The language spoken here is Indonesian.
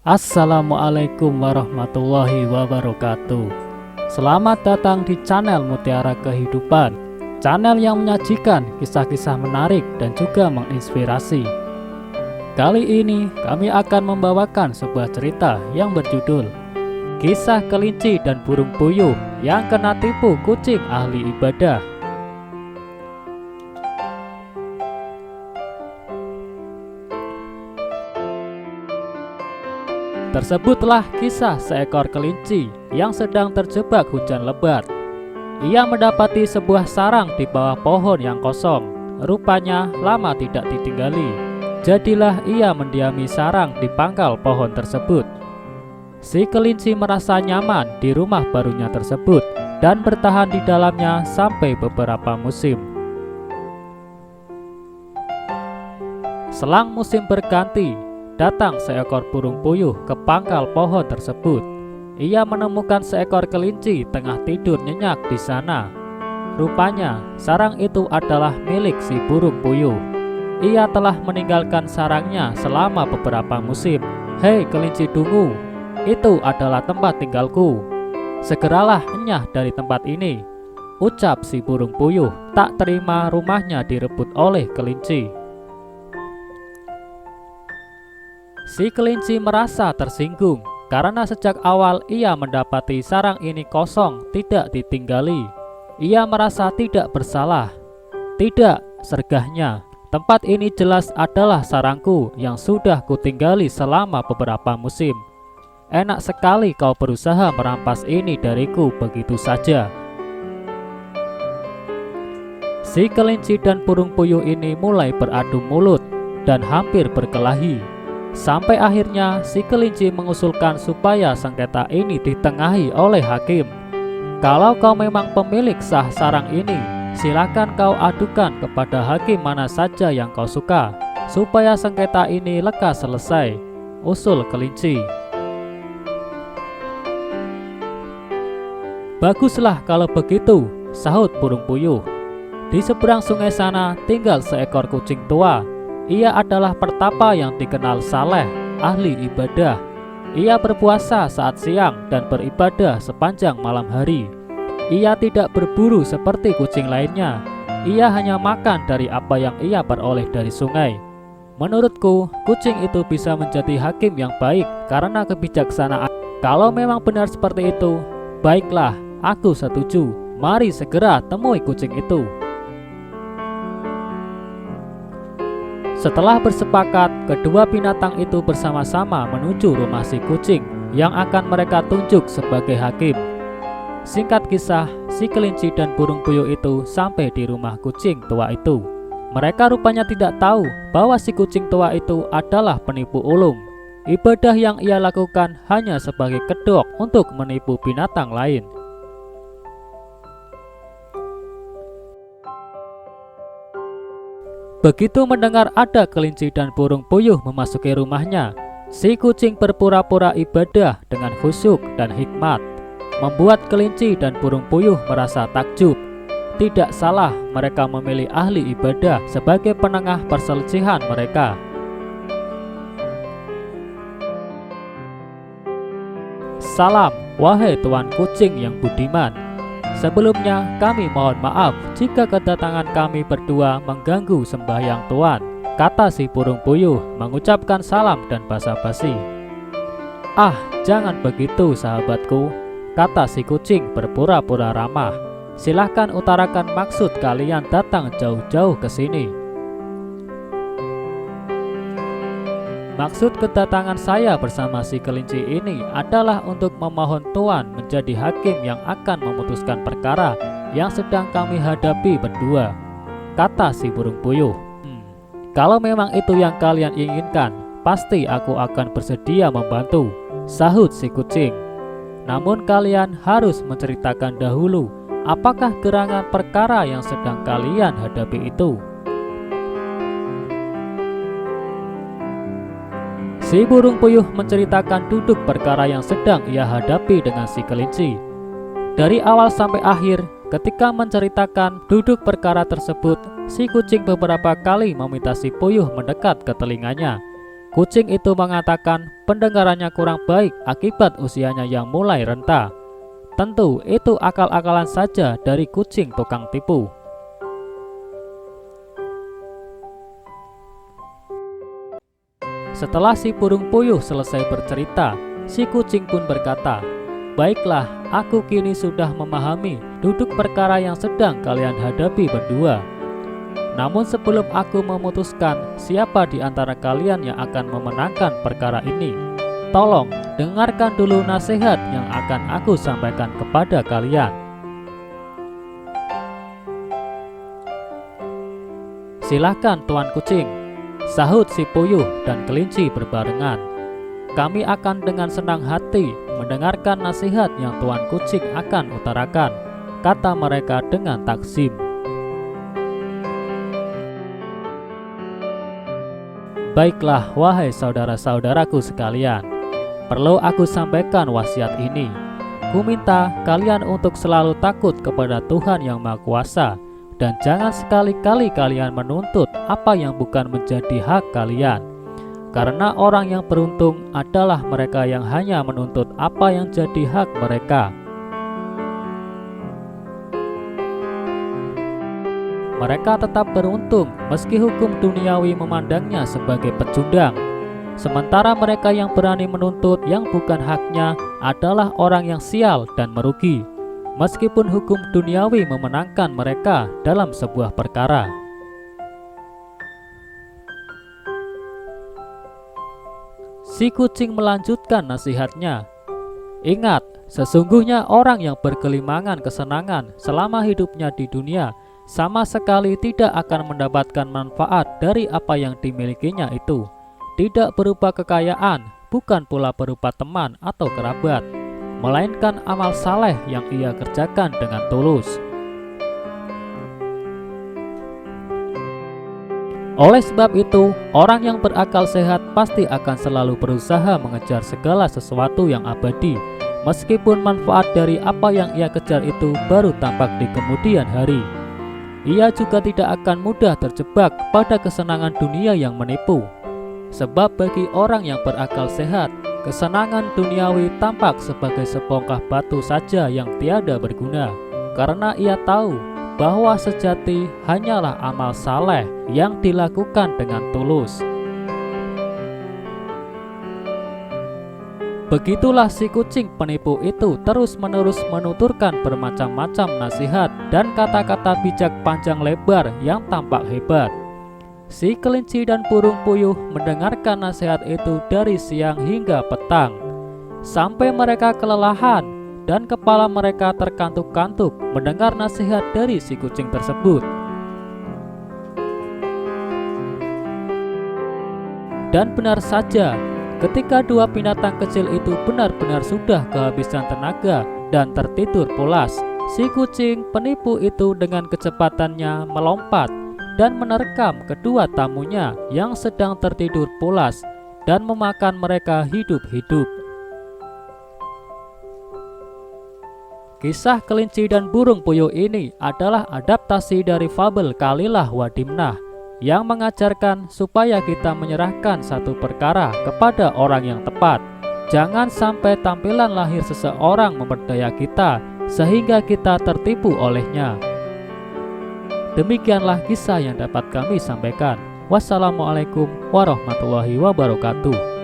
Assalamualaikum warahmatullahi wabarakatuh. Selamat datang di channel Mutiara Kehidupan, channel yang menyajikan kisah-kisah menarik dan juga menginspirasi. Kali ini kami akan membawakan sebuah cerita yang berjudul Kisah Kelinci dan Burung Puyuh yang kena tipu kucing ahli ibadah. Tersebutlah kisah seekor kelinci yang sedang terjebak hujan lebat. Ia mendapati sebuah sarang di bawah pohon yang kosong. Rupanya lama tidak ditinggali. Jadilah ia mendiami sarang di pangkal pohon tersebut. Si kelinci merasa nyaman di rumah barunya tersebut dan bertahan di dalamnya sampai beberapa musim. Selang musim berganti, datang seekor burung puyuh ke pangkal pohon tersebut. Ia menemukan seekor kelinci tengah tidur nyenyak di sana. Rupanya sarang itu adalah milik si burung puyuh. Ia telah meninggalkan sarangnya selama beberapa musim. "Hei kelinci dungu, itu adalah tempat tinggalku. Segeralah enyah dari tempat ini," ucap si burung puyuh. Tak terima rumahnya direbut oleh kelinci. Si kelinci merasa tersinggung karena sejak awal ia mendapati sarang ini kosong, tidak ditinggali. Ia merasa tidak bersalah. "Tidak," sergahnya, "tempat ini jelas adalah sarangku yang sudah kutinggali selama beberapa musim. Enak sekali kau berusaha merampas ini dariku begitu saja." Si kelinci dan burung puyuh ini mulai beradu mulut dan hampir berkelahi. Sampai akhirnya si kelinci mengusulkan supaya sengketa ini ditengahi oleh hakim. "Kalau kau memang pemilik sah sarang ini, silakan kau adukan kepada hakim mana saja yang kau suka, supaya sengketa ini lekas selesai," usul kelinci. "Baguslah kalau begitu," sahut burung puyuh. "Di seberang sungai sana tinggal seekor kucing tua. Ia adalah pertapa yang dikenal saleh, ahli ibadah. Ia berpuasa saat siang dan beribadah sepanjang malam hari. Ia tidak berburu seperti kucing lainnya. Ia hanya makan dari apa yang ia peroleh dari sungai. Menurutku, kucing itu bisa menjadi hakim yang baik karena kebijaksanaan. Kalau memang benar seperti itu, baiklah, aku setuju. Mari segera temui kucing itu." Setelah bersepakat, kedua binatang itu bersama-sama menuju rumah si kucing yang akan mereka tunjuk sebagai hakim. Singkat kisah, si kelinci dan burung puyuh itu sampai di rumah kucing tua itu. Mereka rupanya tidak tahu bahwa si kucing tua itu adalah penipu ulung. Ibadah yang ia lakukan hanya sebagai kedok untuk menipu binatang lain. Begitu mendengar ada kelinci dan burung puyuh memasuki rumahnya, si kucing berpura-pura ibadah dengan khusyuk dan hikmat, membuat kelinci dan burung puyuh merasa takjub. Tidak salah mereka memilih ahli ibadah sebagai penengah perselisihan mereka. "Salam, wahai tuan kucing yang budiman. Sebelumnya kami mohon maaf jika kedatangan kami berdua mengganggu sembahyang Tuan," kata si burung puyuh mengucapkan salam dan basa-basi. "Ah, jangan begitu sahabatku," kata si kucing berpura-pura ramah. "Silahkan utarakan maksud kalian datang jauh-jauh ke sini." "Maksud kedatangan saya bersama si kelinci ini adalah untuk memohon Tuan menjadi hakim yang akan memutuskan perkara yang sedang kami hadapi berdua," kata si burung puyuh. "Kalau memang itu yang kalian inginkan, pasti aku akan bersedia membantu," sahut si kucing. "Namun kalian harus menceritakan dahulu apakah gerangan perkara yang sedang kalian hadapi itu." Si burung puyuh menceritakan duduk perkara yang sedang ia hadapi dengan si kelinci. Dari awal sampai akhir, ketika menceritakan duduk perkara tersebut, si kucing beberapa kali meminta si puyuh mendekat ke telinganya. Kucing itu mengatakan pendengarannya kurang baik akibat usianya yang mulai renta. Tentu itu akal-akalan saja dari kucing tukang tipu. Setelah si burung puyuh selesai bercerita, si kucing pun berkata, "Baiklah, aku kini sudah memahami duduk perkara yang sedang kalian hadapi berdua. Namun sebelum aku memutuskan siapa di antara kalian yang akan memenangkan perkara ini, tolong dengarkan dulu nasihat yang akan aku sampaikan kepada kalian." "Silakan Tuan Kucing," sahut si puyuh dan kelinci berbarengan. "Kami akan dengan senang hati mendengarkan nasihat yang Tuan Kucing akan utarakan," kata mereka dengan takzim. "Baiklah, wahai saudara-saudaraku sekalian, perlu aku sampaikan wasiat ini. Ku minta kalian untuk selalu takut kepada Tuhan yang Maha Kuasa, dan jangan sekali-kali kalian menuntut apa yang bukan menjadi hak kalian. Karena orang yang beruntung adalah mereka yang hanya menuntut apa yang jadi hak mereka. Mereka tetap beruntung meski hukum duniawi memandangnya sebagai pecundang. Sementara mereka yang berani menuntut yang bukan haknya adalah orang yang sial dan merugi, meskipun hukum duniawi memenangkan mereka dalam sebuah perkara." Si kucing melanjutkan nasihatnya, "Ingat, sesungguhnya orang yang bergelimangan kesenangan selama hidupnya di dunia sama sekali tidak akan mendapatkan manfaat dari apa yang dimilikinya itu. Tidak berupa kekayaan, bukan pula berupa teman atau kerabat, melainkan amal saleh yang ia kerjakan dengan tulus. Oleh sebab itu, orang yang berakal sehat pasti akan selalu berusaha mengejar segala sesuatu yang abadi, meskipun manfaat dari apa yang ia kejar itu baru tampak di kemudian hari. Ia juga tidak akan mudah terjebak pada kesenangan dunia yang menipu. Sebab bagi orang yang berakal sehat, kesenangan duniawi tampak sebagai sebongkah batu saja yang tiada berguna, karena ia tahu bahwa sejati hanyalah amal saleh yang dilakukan dengan tulus. Begitulah si kucing penipu itu terus-menerus menuturkan bermacam-macam nasihat dan kata-kata bijak panjang lebar yang tampak hebat. Si kelinci dan burung puyuh mendengarkan nasihat itu dari siang hingga petang, sampai mereka kelelahan dan kepala mereka terkantuk-kantuk mendengar nasihat dari si kucing tersebut. Dan benar saja, ketika dua binatang kecil itu benar-benar sudah kehabisan tenaga dan tertidur pulas, si kucing penipu itu dengan kecepatannya melompat dan menerkam kedua tamunya yang sedang tertidur pulas dan memakan mereka hidup-hidup. Kisah kelinci dan burung puyuh ini adalah adaptasi dari fabel Kalilah wa Dimnah yang mengajarkan supaya kita menyerahkan satu perkara kepada orang yang tepat. Jangan sampai tampilan lahir seseorang memperdaya kita sehingga kita tertipu olehnya. Demikianlah kisah yang dapat kami sampaikan. Wassalamualaikum warahmatullahi wabarakatuh.